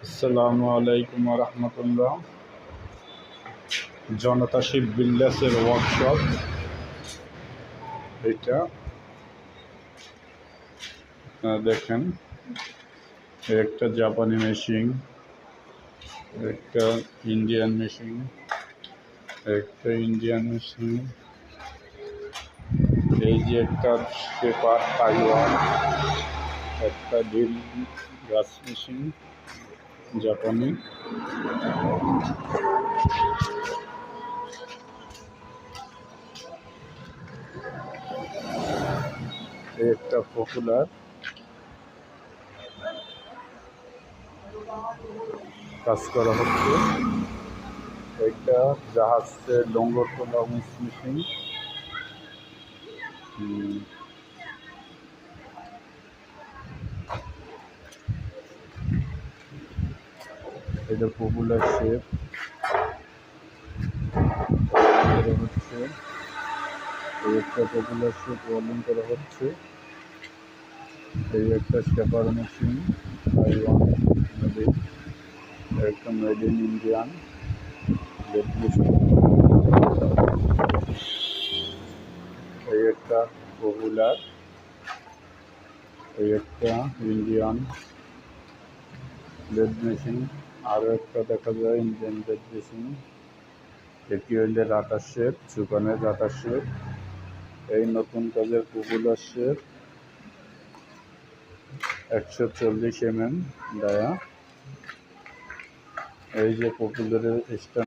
আসসালামু আলাইকুম রহমতুল্লাহ। জনতা sheep বিল্ডার্সের workshop. এটা দেখেন, একটা জাপানি মেশিন, একটা ইন্ডিয়ান মেশিন, এই যে একটা পেপার তাইওয়ান, একটা ড্রিল গাছ মেশিন জাপানি, একটা পপুলার কাজ করা হচ্ছে, একটা জাহাজে ডোঙ্গর তোলা মেশিন, এটা পপুলার শেপ করা হচ্ছে, এই একটা পপুলার শেপ ওয়েল্ডিং করা হচ্ছে, এই একটা শেপার মেশিন তাইওয়ান মেড, একটা মেড ইন ইন্ডিয়ান, এই একটা পপুলার, এই একটা ইন্ডিয়ান লেদ মেশিন, আরও একটা দেখা যায় ইন্ডিয়ান লেদ মেশিন, এটি হইলে রাটার শেপ, সুকানের রাটার শেপ, এই নতুন কাজের পপুলার শেপ 140 mm ডায়া, এই যে পপুলারের স্ট্যান্ড।